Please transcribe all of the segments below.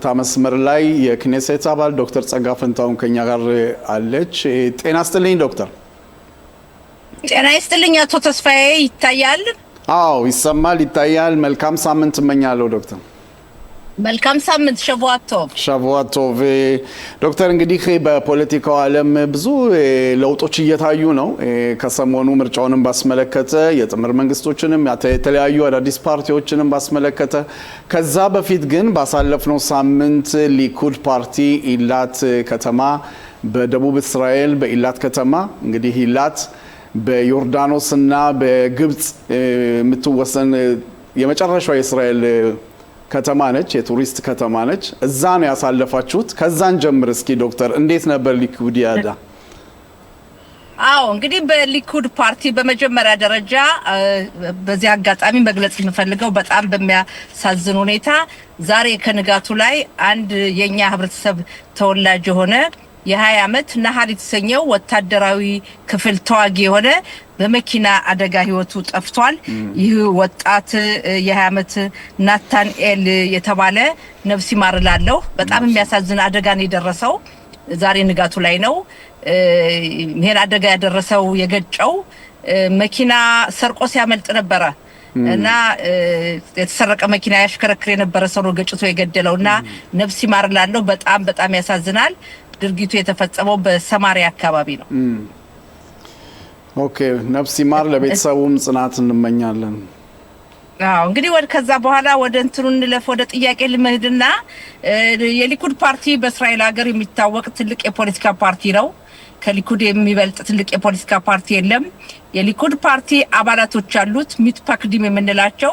ታመስመር ላይ የክኔሴት አባል ዶክተር ጸጋ ፈንታውን ከኛ ጋር አለች። ጤና ይስጥልኝ ዶክተር። ጤና ይስጥልኝ አቶ ተስፋዬ። ይታያል? አዎ ይሰማል፣ ይታያል። መልካም ሳምንት እመኛለሁ ዶክተር። መልካም ሳምንት። ሸዋቶቭ ዶክተር፣ እንግዲህ በፖለቲካው ዓለም ብዙ ለውጦች እየታዩ ነው። ከሰሞኑ ምርጫውንም ባስመለከተ የጥምር መንግስቶችንም የተለያዩ አዳዲስ ፓርቲዎችንም ባስመለከተ፣ ከዛ በፊት ግን ባሳለፍነው ሳምንት ሊኩድ ፓርቲ ኢላት ከተማ በደቡብ እስራኤል በኢላት ከተማ እንግዲህ ኢላት በዮርዳኖስና በግብጽ የምትወሰን የመጨረሻው የእስራኤል ከተማ ነች፣ የቱሪስት ከተማ ነች። እዛ ነው ያሳለፋችሁት። ከዛን ጀምር እስኪ ዶክተር፣ እንዴት ነበር ሊኩድ ያዳ? አዎ እንግዲህ በሊኩድ ፓርቲ በመጀመሪያ ደረጃ በዚህ አጋጣሚ መግለጽ የምፈልገው በጣም በሚያሳዝን ሁኔታ ዛሬ ከንጋቱ ላይ አንድ የኛ ህብረተሰብ ተወላጅ የሆነ የ20 ዓመት ናሃር የተሰኘው ወታደራዊ ክፍል ተዋጊ የሆነ በመኪና አደጋ ህይወቱ ጠፍቷል። ይህ ወጣት የ20 ዓመት ናታንኤል የተባለ ነፍስ ይማር እላለሁ። በጣም የሚያሳዝን አደጋ ነው የደረሰው። ዛሬ ንጋቱ ላይ ነው ይሄን አደጋ ያደረሰው። የገጨው መኪና ሰርቆ ሲያመልጥ ነበረ እና የተሰረቀ መኪና ያሽከረክር የነበረ ሰው ነው ገጭቶ የገደለውና ነፍስ ይማር እላለሁ። በጣም በጣም ያሳዝናል። ድርጊቱ የተፈጸመው በሰማሪያ አካባቢ ነው። ኦኬ፣ ነፍስ ይማር። ለቤተሰቡም ጽናት እንመኛለን። አዎ እንግዲህ ከዛ በኋላ ወደ እንትኑ እንለፍ፣ ወደ ጥያቄ ልመድና የሊኩድ ፓርቲ በእስራኤል ሀገር የሚታወቅ ትልቅ የፖለቲካ ፓርቲ ነው። ከሊኩድ የሚበልጥ ትልቅ የፖለቲካ ፓርቲ የለም። የሊኩድ ፓርቲ አባላቶች አሉት፣ ሚትፓክዲም የምንላቸው።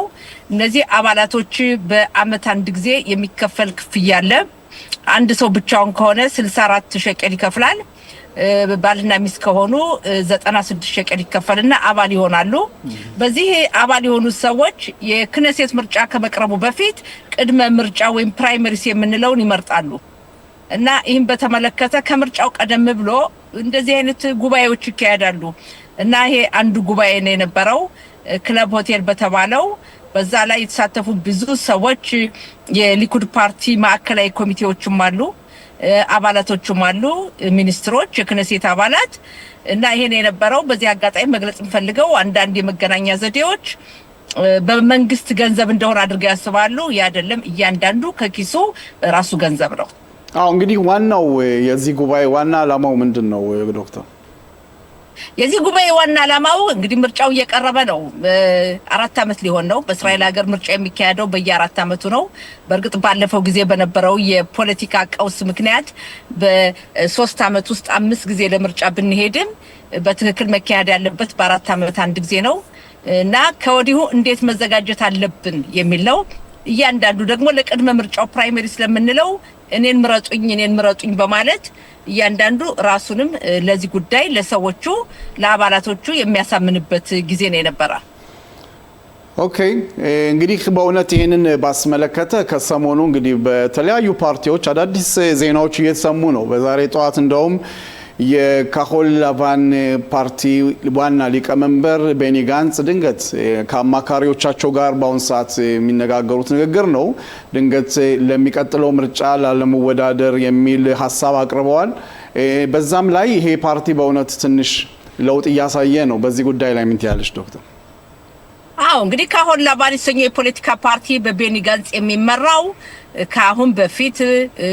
እነዚህ አባላቶች በአመት አንድ ጊዜ የሚከፈል ክፍያ አለ። አንድ ሰው ብቻውን ከሆነ 64 ሸቀል ይከፍላል። ባልና ሚስት ከሆኑ 96 ሸቀል ይከፈልና አባል ይሆናሉ። በዚህ አባል የሆኑ ሰዎች የክኔሴት ምርጫ ከመቅረቡ በፊት ቅድመ ምርጫ ወይም ፕራይመሪስ የምንለውን ይመርጣሉ። እና ይህን በተመለከተ ከምርጫው ቀደም ብሎ እንደዚህ አይነት ጉባኤዎች ይካሄዳሉ። እና ይሄ አንዱ ጉባኤ ነው የነበረው ክለብ ሆቴል በተባለው። በዛ ላይ የተሳተፉ ብዙ ሰዎች የሊኩድ ፓርቲ ማዕከላዊ ኮሚቴዎችም አሉ፣ አባላቶችም አሉ፣ ሚኒስትሮች፣ የክኔሴት አባላት። እና ይሄን የነበረው በዚህ አጋጣሚ መግለጽ እንፈልገው አንዳንድ የመገናኛ ዘዴዎች በመንግስት ገንዘብ እንደሆነ አድርገው ያስባሉ። ያ አይደለም፣ እያንዳንዱ ከኪሱ ራሱ ገንዘብ ነው። አዎ እንግዲህ ዋናው የዚህ ጉባኤ ዋና ዓላማው ምንድነው ዶክተር? የዚህ ጉባኤ ዋና ዓላማው እንግዲህ ምርጫው እየቀረበ ነው። 4 ዓመት ሊሆን ነው። በእስራኤል ሀገር ምርጫ የሚካሄደው በየ4 ዓመቱ ነው። በእርግጥ ባለፈው ጊዜ በነበረው የፖለቲካ ቀውስ ምክንያት በ3 ዓመት ውስጥ 5 ጊዜ ለምርጫ ብንሄድም በትክክል መካሄድ ያለበት በ4 ዓመት አንድ ጊዜ ነው እና ከወዲሁ እንዴት መዘጋጀት አለብን የሚል ነው። እያንዳንዱ ደግሞ ለቅድመ ምርጫው ፕራይመሪ ስለምንለው እኔን ምረጡኝ በማለት እያንዳንዱ ራሱንም ለዚህ ጉዳይ ለሰዎቹ ለአባላቶቹ የሚያሳምንበት ጊዜ ነው የነበረ። ኦኬ እንግዲህ በእውነት ይሄንን ባስመለከተ ከሰሞኑ እንግዲህ በተለያዩ ፓርቲዎች አዳዲስ ዜናዎች እየተሰሙ ነው። በዛሬ ጠዋት እንደውም የካሆል ላቫን ፓርቲ ዋና ሊቀመንበር ቤኒ ጋንጽ ድንገት ከአማካሪዎቻቸው ጋር በአሁን ሰዓት የሚነጋገሩት ንግግር ነው። ድንገት ለሚቀጥለው ምርጫ ላለመወዳደር የሚል ሀሳብ አቅርበዋል። በዛም ላይ ይሄ ፓርቲ በእውነት ትንሽ ለውጥ እያሳየ ነው። በዚህ ጉዳይ ላይ ምን ትያለሽ ዶክተር? አዎ እንግዲህ ካሆል ላቫን የተሰኘው የፖለቲካ ፓርቲ በቤኒ ጋንጽ የሚመራው ከአሁን በፊት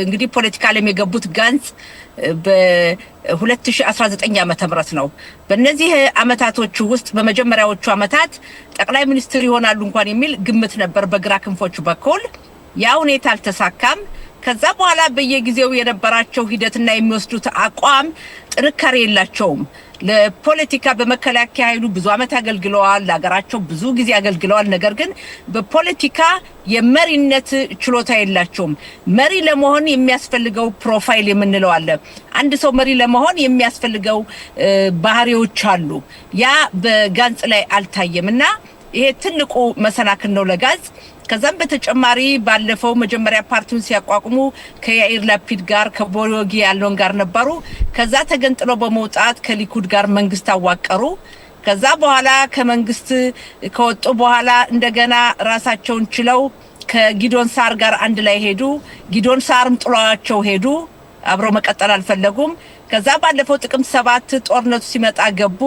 እንግዲህ ፖለቲካ ላይ የገቡት ጋንጽ በ2019 ዓመተ ምህረት ነው። በእነዚህ አመታቶች ውስጥ በመጀመሪያዎቹ አመታት ጠቅላይ ሚኒስትር ይሆናሉ እንኳን የሚል ግምት ነበር በግራ ክንፎቹ በኩል። ያ ሁኔታ አልተሳካም። ከዛ በኋላ በየጊዜው የነበራቸው ሂደትና የሚወስዱት አቋም ጥንካሬ የላቸውም። ለፖለቲካ በመከላከያ ኃይሉ ብዙ አመት አገልግለዋል፣ ለሀገራቸው ብዙ ጊዜ አገልግለዋል። ነገር ግን በፖለቲካ የመሪነት ችሎታ የላቸውም። መሪ ለመሆን የሚያስፈልገው ፕሮፋይል የምንለው አለ። አንድ ሰው መሪ ለመሆን የሚያስፈልገው ባህሪዎች አሉ። ያ በጋንጽ ላይ አልታየምና ይሄ ትልቁ መሰናክል ነው ለጋንጽ። ከዛም በተጨማሪ ባለፈው መጀመሪያ ፓርቲውን ሲያቋቁሙ ከያኢር ላፒድ ጋር ከቦዮጊ ያለውን ጋር ነበሩ። ከዛ ተገንጥለው በመውጣት ከሊኩድ ጋር መንግስት አዋቀሩ። ከዛ በኋላ ከመንግስት ከወጡ በኋላ እንደገና ራሳቸውን ችለው ከጊዶን ሳር ጋር አንድ ላይ ሄዱ። ጊዶን ሳርም ጥሏቸው ሄዱ። አብረው መቀጠል አልፈለጉም። ከዛ ባለፈው ጥቅምት 7 ጦርነቱ ሲመጣ ገቡ።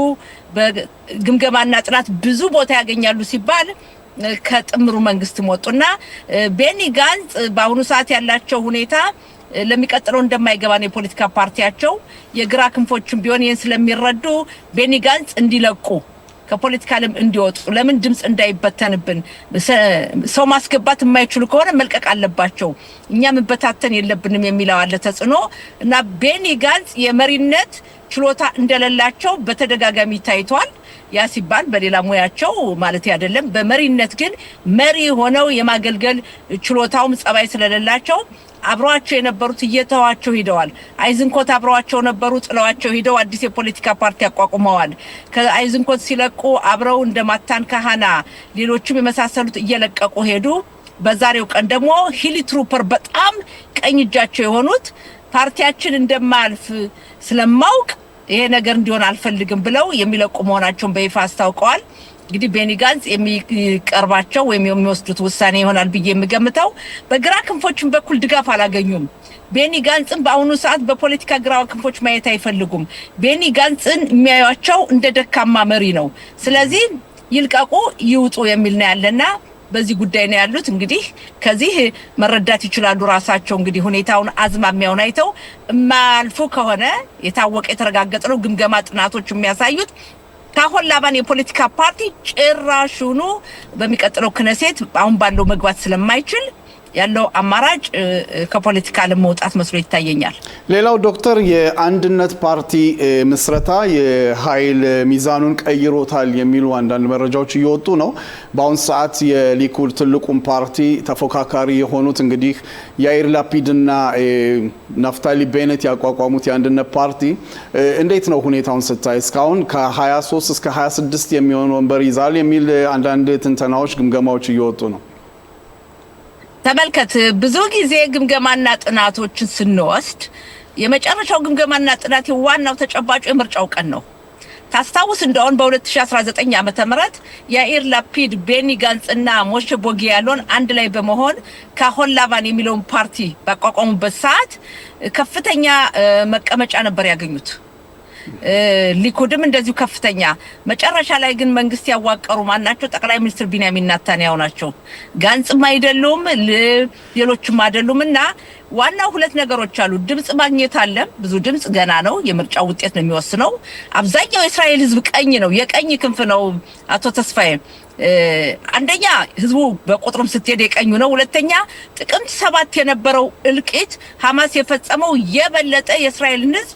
በግምገማና ጥናት ብዙ ቦታ ያገኛሉ ሲባል ከጥምሩ መንግስት ወጡና ቤኒ ጋንጽ በአሁኑ ሰዓት ያላቸው ሁኔታ ለሚቀጥለው እንደማይገባ ነው የፖለቲካ ፓርቲያቸው። የግራ ክንፎችም ቢሆን ይሄን ስለሚረዱ ቤኒ ጋንጽ እንዲለቁ ከፖለቲካ ዓለም እንዲወጡ ለምን ድምጽ እንዳይበተንብን ሰው ማስገባት የማይችሉ ከሆነ መልቀቅ አለባቸው እኛ መበታተን የለብንም የሚለው አለ ተጽኖ እና ቤኒ ጋንጽ የመሪነት ችሎታ እንደሌላቸው በተደጋጋሚ ታይቷል። ያ ሲባል በሌላ ሙያቸው ማለት አይደለም። በመሪነት ግን መሪ ሆነው የማገልገል ችሎታውም ጸባይ ስለሌላቸው አብረዋቸው የነበሩት እየተዋቸው ሄደዋል። አይዝንኮት አብረዋቸው ነበሩ፣ ጥለዋቸው ሄደው አዲስ የፖለቲካ ፓርቲ አቋቁመዋል። ከአይዝንኮት ሲለቁ አብረው እንደማታን ካህና ሌሎችም የመሳሰሉት እየለቀቁ ሄዱ። በዛሬው ቀን ደግሞ ሂሊ ትሩፐር በጣም ቀኝ እጃቸው የሆኑት ፓርቲያችን እንደማያልፍ ስለማውቅ ይሄ ነገር እንዲሆን አልፈልግም ብለው የሚለቁ መሆናቸውን በይፋ አስታውቀዋል። እንግዲህ ቤኒ ጋንጽ የሚቀርባቸው ወይም የሚወስዱት ውሳኔ ይሆናል ብዬ የምገምተው። በግራ ክንፎችም በኩል ድጋፍ አላገኙም። ቤኒ ጋንጽን በአሁኑ ሰዓት በፖለቲካ ግራ ክንፎች ማየት አይፈልጉም። ቤኒ ጋንጽን የሚያዩቸው እንደ ደካማ መሪ ነው። ስለዚህ ይልቀቁ ይውጡ የሚል ነው ያለና በዚህ ጉዳይ ነው ያሉት። እንግዲህ ከዚህ መረዳት ይችላሉ ራሳቸው። እንግዲህ ሁኔታውን አዝማሚያውን አይተው ማልፎ ከሆነ የታወቀ የተረጋገጠ ነው። ግምገማ ጥናቶች የሚያሳዩት ካሆን ላባን የፖለቲካ ፓርቲ ጭራሹኑ በሚቀጥለው ክነሴት አሁን ባለው መግባት ስለማይችል ያለው አማራጭ ከፖለቲካ ለመውጣት መስሎ ይታየኛል። ሌላው ዶክተር የአንድነት ፓርቲ ምስረታ የኃይል ሚዛኑን ቀይሮታል የሚሉ አንዳንድ መረጃዎች እየወጡ ነው። በአሁን ሰዓት የሊኩድ ትልቁም ፓርቲ ተፎካካሪ የሆኑት እንግዲህ ያኢር ላፒድና ናፍታሊ ቤኔት ያቋቋሙት የአንድነት ፓርቲ እንዴት ነው ሁኔታውን ስታይ? እስካሁን ከ23 እስከ 26 የሚሆን ወንበር ይዛል የሚል አንዳንድ ትንተናዎች፣ ግምገማዎች እየወጡ ነው። ተመልከት፣ ብዙ ጊዜ ግምገማና ጥናቶችን ስንወስድ የመጨረሻው ግምገማና ጥናት ዋናው ተጨባጭ የምርጫው ቀን ነው። ታስታውስ እንደሆነ በ2019 ዓመተ ምህረት ያኢር ላፒድ፣ ቤኒ ጋንጽና ሞሼ ቦጊያሎን አንድ ላይ በመሆን ካሆን ላባን የሚለውን ፓርቲ ባቋቋሙበት ሰዓት ከፍተኛ መቀመጫ ነበር ያገኙት። ሊኩድም እንደዚሁ ከፍተኛ። መጨረሻ ላይ ግን መንግስት ያዋቀሩ ማናቸው? ጠቅላይ ሚኒስትር ቢንያሚን ኔታንያሁ ናቸው። ጋንጽም አይደሉም፣ ሌሎችም አይደሉምና ዋናው ሁለት ነገሮች አሉ። ድምጽ ማግኘት አለ። ብዙ ድምጽ ገና ነው። የምርጫው ውጤት ነው የሚወስነው። አብዛኛው የእስራኤል ህዝብ ቀኝ ነው፣ የቀኝ ክንፍ ነው። አቶ ተስፋዬ አንደኛ ህዝቡ በቁጥርም ስትሄድ የቀኙ ነው። ሁለተኛ ጥቅምት 7 የነበረው እልቂት ሐማስ የፈጸመው የበለጠ የእስራኤልን ህዝብ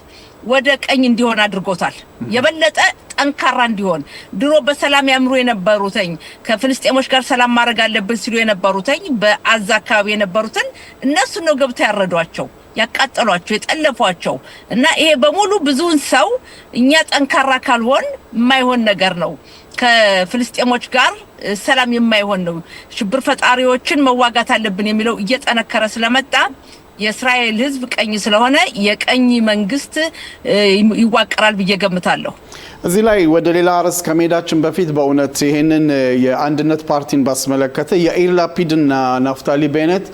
ወደ ቀኝ እንዲሆን አድርጎታል። የበለጠ ጠንካራ እንዲሆን ድሮ በሰላም ያምሩ የነበሩትኝ ከፍልስጤሞች ጋር ሰላም ማድረግ አለብን ሲሉ የነበሩትኝ በአዛ አካባቢ የነበሩትን እነሱ ነው ገብተው ያረዷቸው፣ ያቃጠሏቸው፣ የጠለፏቸው እና ይሄ በሙሉ ብዙውን ሰው እኛ ጠንካራ ካልሆን የማይሆን ነገር ነው። ከፍልስጤሞች ጋር ሰላም የማይሆን ነው። ሽብር ፈጣሪዎችን መዋጋት አለብን የሚለው እየጠነከረ ስለመጣ የእስራኤል ህዝብ ቀኝ ስለሆነ የቀኝ መንግስት ይዋቀራል ብዬ ገምታለሁ። እዚህ ላይ ወደ ሌላ ርዕስ ከመሄዳችን በፊት በእውነት ይሄንን የአንድነት ፓርቲን ባስመለከተ ያኢር ላፒድና ናፍታሊ ቤኔት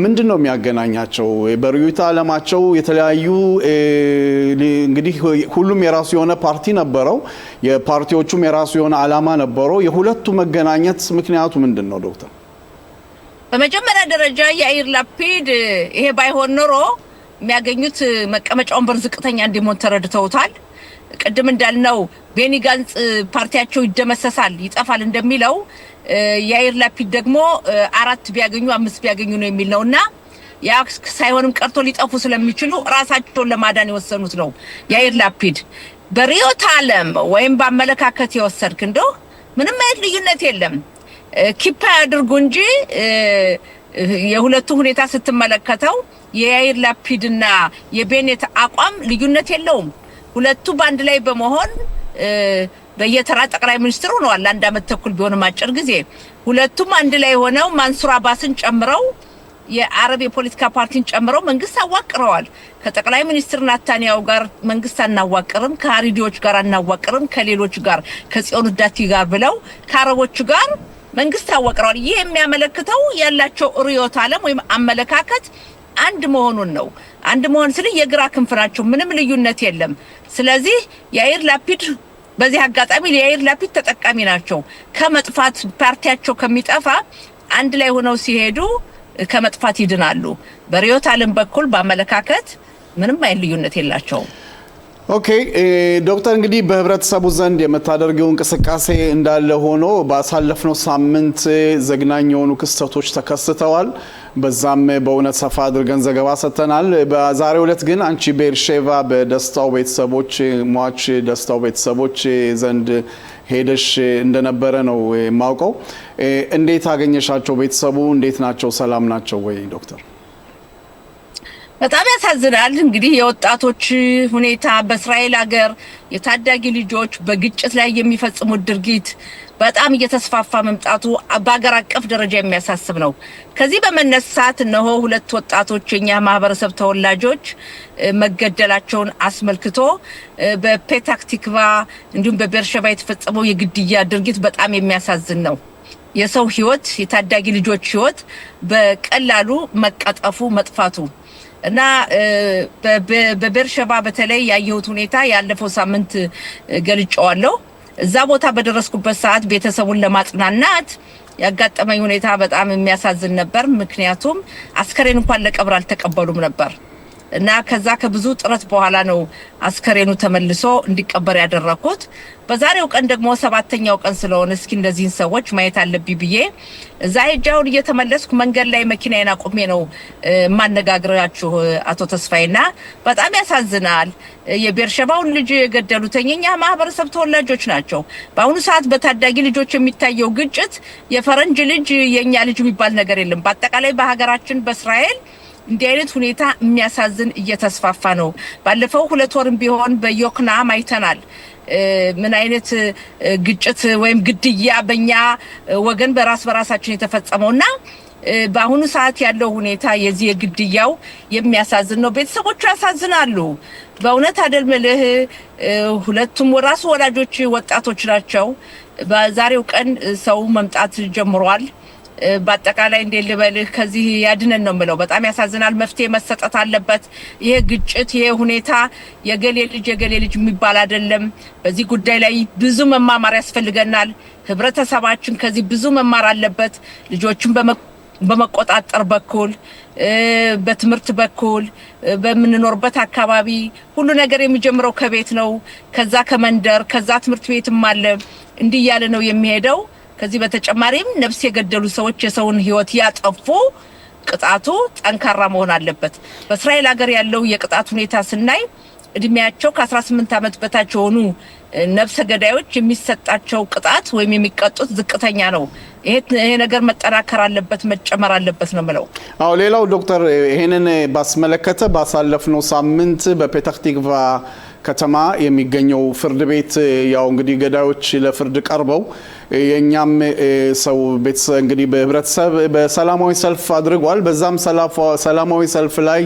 ምንድን ነው የሚያገናኛቸው? በርዕዮተ ዓለማቸው የተለያዩ እንግዲህ ሁሉም የራሱ የሆነ ፓርቲ ነበረው። የፓርቲዎቹም የራሱ የሆነ ዓላማ ነበረው። የሁለቱ መገናኘት ምክንያቱ ምንድን ነው ዶክተር? በመጀመሪያ ደረጃ ያኢር ላፒድ ይሄ ባይሆን ኖሮ የሚያገኙት መቀመጫውን በዝቅተኛ እንዲሆን ተረድተውታል። ቅድም እንዳልነው ቤኒ ጋንጽ ፓርቲያቸው ይደመሰሳል፣ ይጠፋል እንደሚለው ያኢር ላፒድ ደግሞ 4 ቢያገኙ 5 ቢያገኙ ነው የሚል ነውና ያ ሳይሆንም ቀርቶ ሊጠፉ ስለሚችሉ ራሳቸውን ለማዳን የወሰኑት ነው። ያኢር ላፒድ በርዕዮተ ዓለም ወይም በአመለካከት የወሰድክ እንደው ምንም አይነት ልዩነት የለም። ኪፓ ያድርጉ እንጂ የሁለቱ ሁኔታ ስትመለከተው የያኢር ላፒድና የቤኔት አቋም ልዩነት የለውም። ሁለቱ ባንድ ላይ በመሆን በየተራ ጠቅላይ ሚኒስትር ሆነዋል። 1 ዓመት ተኩል ቢሆንም አጭር ጊዜ ሁለቱም አንድ ላይ ሆነው ማንሱር አባስን ጨምረው የአረብ የፖለቲካ ፓርቲን ጨምረው መንግስት አዋቅረዋል። ከጠቅላይ ሚኒስትር ኔታንያሁ ጋር መንግስት አናዋቅርም፣ ከሀሪዲዎች ጋር አናዋቅርም፣ ከሌሎች ጋር ከጽዮን ዳቲ ጋር ብለው ከአረቦች ጋር መንግስት አወቅረዋል። ይህ የሚያመለክተው ያላቸው ርዕዮተ ዓለም ወይም አመለካከት አንድ መሆኑን ነው። አንድ መሆን ስለ የግራ ክንፍ ናቸው፣ ምንም ልዩነት የለም። ስለዚህ ያይር ላፒድ በዚህ አጋጣሚ ያይር ላፒድ ተጠቃሚ ናቸው። ከመጥፋት ፓርቲያቸው ከሚጠፋ አንድ ላይ ሆነው ሲሄዱ ከመጥፋት ይድናሉ። በርዕዮተ ዓለም በኩል በአመለካከት ምንም አይነት ልዩነት የላቸውም። ኦኬ ዶክተር እንግዲህ በህብረተሰቡ ዘንድ የምታደርገው እንቅስቃሴ እንዳለ ሆኖ ባሳለፍነው ሳምንት ዘግናኝ የሆኑ ክስተቶች ተከስተዋል። በዛም በእውነት ሰፋ አድርገን ዘገባ ሰጥተናል። በዛሬው ዕለት ግን አንቺ ቤርሼቫ በደስታው ቤተሰቦች ሟች ደስታው ቤተሰቦች ዘንድ ሄደሽ እንደነበረ ነው የማውቀው። እንዴት አገኘሻቸው? ቤተሰቡ እንዴት ናቸው? ሰላም ናቸው ወይ ዶክተር? በጣም ያሳዝናል። እንግዲህ የወጣቶች ሁኔታ በእስራኤል ሀገር የታዳጊ ልጆች በግጭት ላይ የሚፈጽሙት ድርጊት በጣም እየተስፋፋ መምጣቱ በአገር አቀፍ ደረጃ የሚያሳስብ ነው። ከዚህ በመነሳት እነሆ 2 ወጣቶች የኛ ማህበረሰብ ተወላጆች መገደላቸውን አስመልክቶ በፔታህ ቲክቫ እንዲሁም በቤርሼቫ የተፈጸመው የግድያ ድርጊት በጣም የሚያሳዝን ነው። የሰው ህይወት የታዳጊ ልጆች ህይወት በቀላሉ መቀጠፉ መጥፋቱ እና በቤርሼቫ በተለይ ያየሁት ሁኔታ ያለፈው ሳምንት ገልጫዋለሁ። እዛ ቦታ በደረስኩበት ሰዓት ቤተሰቡን ለማጽናናት ያጋጠመኝ ሁኔታ በጣም የሚያሳዝን ነበር። ምክንያቱም አስከሬን እንኳን ለቀብር አልተቀበሉም ነበር እና ከዛ ከብዙ ጥረት በኋላ ነው አስከሬኑ ተመልሶ እንዲቀበር ያደረኩት። በዛሬው ቀን ደግሞ 7ኛው ቀን ስለሆነ እስኪ እንደዚህን ሰዎች ማየት አለብኝ ብዬ እዛ ሄጃውን እየተመለስኩ መንገድ ላይ መኪናዬን አቁሜ ነው ማነጋግራችሁ አቶ ተስፋዬና በጣም ያሳዝናል። የቤርሼቫውን ልጅ የገደሉት የኛ ማህበረሰብ ተወላጆች ናቸው። በአሁኑ ሰዓት በታዳጊ ልጆች የሚታየው ግጭት የፈረንጅ ልጅ የኛ ልጅ የሚባል ነገር የለም። በአጠቃላይ በሀገራችን በእስራኤል እንዲህ አይነት ሁኔታ የሚያሳዝን እየተስፋፋ ነው። ባለፈው 2 ወርም ቢሆን በዮክናም አይተናል ምን አይነት ግጭት ወይም ግድያ በእኛ ወገን በራሳችን የተፈጸመውና በአሁኑ ሰዓት ያለው ሁኔታ የዚህ የግድያው የሚያሳዝን ነው። ቤተሰቦቹ ያሳዝናሉ። በእውነት አደልምልህ 2ቱም ራሱ ወላጆች ወጣቶች ናቸው። በዛሬው ቀን ሰው መምጣት ጀምሯል። በአጠቃላይ እንዴት ልበልህ ከዚህ ያድነን ነው የምለው። በጣም ያሳዝናል። መፍትሄ መሰጠት አለበት። ይሄ ግጭት ይሄ ሁኔታ የገሌ ልጅ የሚባል አይደለም። በዚህ ጉዳይ ላይ ብዙ መማማር ያስፈልገናል። ህብረተሰባችን ከዚህ ብዙ መማር አለበት። ልጆችን በመቆጣጠር በኩል በትምህርት በኩል በምንኖርበት አካባቢ ሁሉ ነገር የሚጀምረው ከቤት ነው። ከዛ ከመንደር ከዛ ትምህርት ቤትም አለ። እንዲህ ያለ ነው የሚሄደው። ከዚህ በተጨማሪም ነፍስ የገደሉ ሰዎች የሰውን ህይወት ያጠፉ ቅጣቱ ጠንካራ መሆን አለበት። በእስራኤል ሀገር ያለው የቅጣት ሁኔታ ስናይ እድሜያቸው ከ18 ዓመት በታች የሆኑ ነፍሰ ገዳዮች የሚሰጣቸው ቅጣት ወይም የሚቀጡት ዝቅተኛ ነው። ይሄ ነገር መጠናከር አለበት መጨመር አለበት ነው የምለው። አዎ ሌላው ዶክተር ይሄንን ባስመለከተ ባሳለፍነው ሳምንት በፔታህ ቲክቫ ከተማ የሚገኘው ፍርድ ቤት ያው እንግዲህ ገዳዮች ለፍርድ ቀርበው የኛም ሰው ቤተሰብ እንግዲህ በህብረተሰብ በሰላማዊ ሰልፍ አድርጓል። በዛም ሰላማዊ ሰልፍ ላይ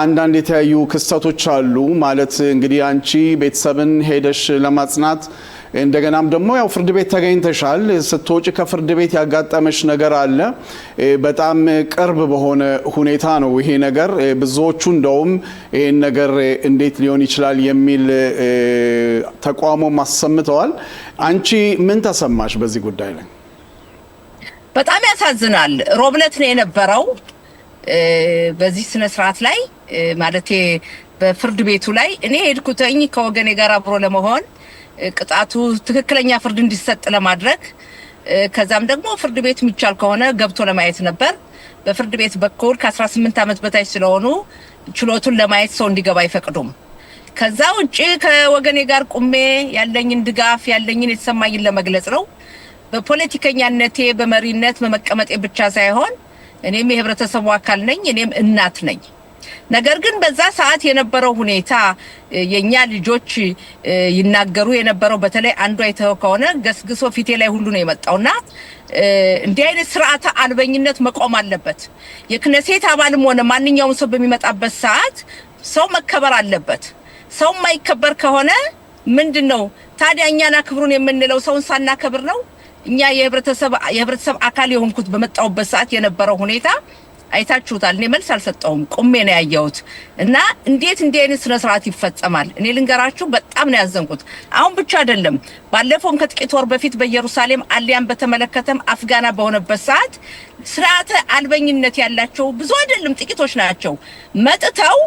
አንዳንድ የተለያዩ ክስተቶች አሉ። ማለት እንግዲህ አንቺ ቤተሰብን ሄደሽ ለማጽናት እንደገናም ደግሞ ያው ፍርድ ቤት ተገኝተሻል። ስትወጪ ከፍርድ ቤት ያጋጠመሽ ነገር አለ። በጣም ቅርብ በሆነ ሁኔታ ነው ይሄ ነገር። ብዙዎቹ እንደውም ይሄን ነገር እንዴት ሊሆን ይችላል የሚል ተቃውሞ አሰምተዋል። አንቺ ምን ተሰማሽ በዚህ ጉዳይ ላይ? በጣም ያሳዝናል። ሮብለት ነው የነበረው በዚህ ስነ ስርዓት ላይ ማለት በፍርድ ቤቱ ላይ እኔ ሄድኩተኝ ከወገኔ ጋር አብሮ ለመሆን ቅጣቱ ትክክለኛ ፍርድ እንዲሰጥ ለማድረግ ከዛም ደግሞ ፍርድ ቤት የሚቻል ከሆነ ገብቶ ለማየት ነበር። በፍርድ ቤት በኩል ከ18 ዓመት በታች ስለሆኑ ችሎቱን ለማየት ሰው እንዲገባ አይፈቅዱም። ከዛ ውጪ ከወገኔ ጋር ቁሜ ያለኝን ድጋፍ ያለኝን የተሰማኝን ለመግለጽ ነው። በፖለቲከኛነቴ በመሪነት በመቀመጤ ብቻ ሳይሆን እኔም የህብረተሰቡ አካል ነኝ፣ እኔም እናት ነኝ። ነገር ግን በዛ ሰዓት የነበረው ሁኔታ የኛ ልጆች ይናገሩ የነበረው በተለይ አንዱ አይተው ከሆነ ገስግሶ ፊቴ ላይ ሁሉ ነው የመጣውና እንዲህ አይነት ስርዓተ አልበኝነት መቆም አለበት። የክነሴት አባልም ሆነ ማንኛውም ሰው በሚመጣበት ሰዓት ሰው መከበር አለበት። ሰው የማይከበር ከሆነ ምንድነው ታዲያ እኛና ክብሩን የምንለው ሰውን ሳናከብር ነው? እኛ የህብረተሰብ አካል የሆንኩት በመጣውበት ሰዓት የነበረው ሁኔታ አይታችሁታል። እኔ መልስ አልሰጠውም፣ ቆሜ ነው ያየሁት። እና እንዴት እንዲህ አይነት ስነ ስርዓት ይፈጸማል? እኔ ልንገራችሁ በጣም ነው ያዘንኩት። አሁን ብቻ አይደለም፣ ባለፈውም ከጥቂት ወር በፊት በኢየሩሳሌም አሊያን በተመለከተም አፍጋና በሆነበት ሰዓት ስርዓተ አልበኝነት ያላቸው ብዙ አይደለም ጥቂቶች ናቸው መጥተው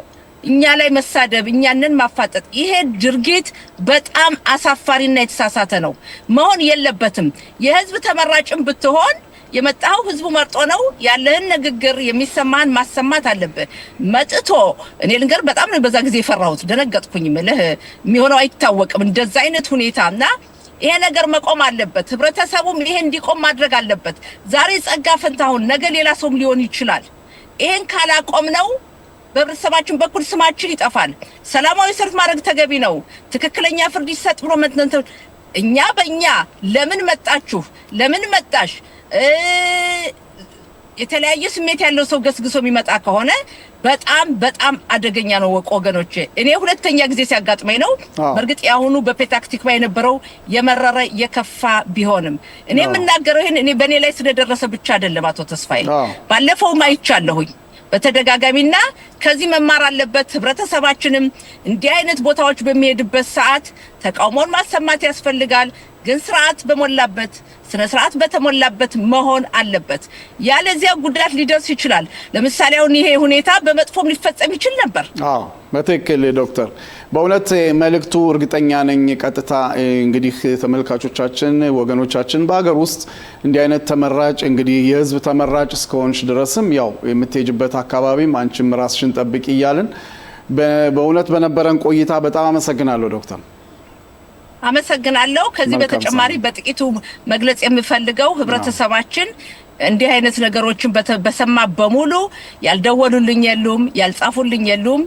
እኛ ላይ መሳደብ፣ እኛንን ማፋጠጥ። ይሄ ድርጊት በጣም አሳፋሪና የተሳሳተ ነው፣ መሆን የለበትም። የህዝብ ተመራጭም ብትሆን የመጣው ህዝቡ መርጦ ነው። ያለህን ንግግር የሚሰማን ማሰማት አለብህ። መጥቶ እኔ ልንገር በጣም ነው በዛ ጊዜ የፈራሁት፣ ደነገጥኩኝ። ምልህ የሚሆነው አይታወቅም እንደዛ አይነት ሁኔታና ይሄ ነገር መቆም አለበት። ህብረተሰቡም ይሄ እንዲቆም ማድረግ አለበት። ዛሬ ጸጋ ፈንታሁን ነገ ሌላ ሰውም ሊሆን ይችላል። ይሄን ካላቆም ነው በህብረተሰባችን በኩል ስማችን ይጠፋል። ሰላማዊ ሰልፍ ማድረግ ተገቢ ነው። ትክክለኛ ፍርድ ይሰጥ ብሎ እኛ በእኛ ለምን መጣችሁ ለምን መጣሽ የተለያየ ስሜት ያለው ሰው ገስግሶ የሚመጣ ከሆነ በጣም አደገኛ ነው ወገኖቼ። እኔ ሁለተኛ ጊዜ ሲያጋጥመኝ ነው። በርግጥ ያሁኑ በፔታህ ቲክቫ የነበረው የመረረ የከፋ ቢሆንም እኔ የምናገረው ይሄን እኔ በኔ ላይ ስለደረሰ ብቻ አይደለም። አቶ ተስፋዬ ባለፈው ማይቻለሁኝ በተደጋጋሚና ከዚህ መማር አለበት ህብረተሰባችንም። እንዲህ አይነት ቦታዎች በሚሄድበት ሰዓት ተቃውሞን ማሰማት ያስፈልጋል፣ ግን ስርዓት በመላበት ስነ ስርዓት በተሞላበት መሆን አለበት። ያለዚያ ጉዳት ሊደርስ ይችላል። ለምሳሌ አሁን ይሄ ሁኔታ በመጥፎም ሊፈጸም ይችል ነበር። በትክክል ዶክተር፣ በእውነት መልእክቱ እርግጠኛ ነኝ ቀጥታ እንግዲህ ተመልካቾቻችን ወገኖቻችን በአገር ውስጥ እንዲህ አይነት ተመራጭ እንግዲህ የህዝብ ተመራጭ እስከሆንሽ ድረስም ያው የምትሄጅበት አካባቢም አንቺም ራስሽን ጠብቂ እያልን በእውነት በነበረን ቆይታ በጣም አመሰግናለሁ ዶክተር። አመሰግናለሁ። ከዚህ በተጨማሪ በጥቂቱ መግለጽ የምፈልገው ህብረተሰባችን እንዲህ አይነት ነገሮችን በሰማ በሙሉ ያልደወሉልኝ የሉም፣ ያልጻፉልኝ የሉም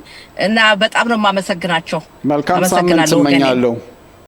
እና በጣም ነው ማመሰግናቸው። መልካም ሳምንት እመኛለሁ።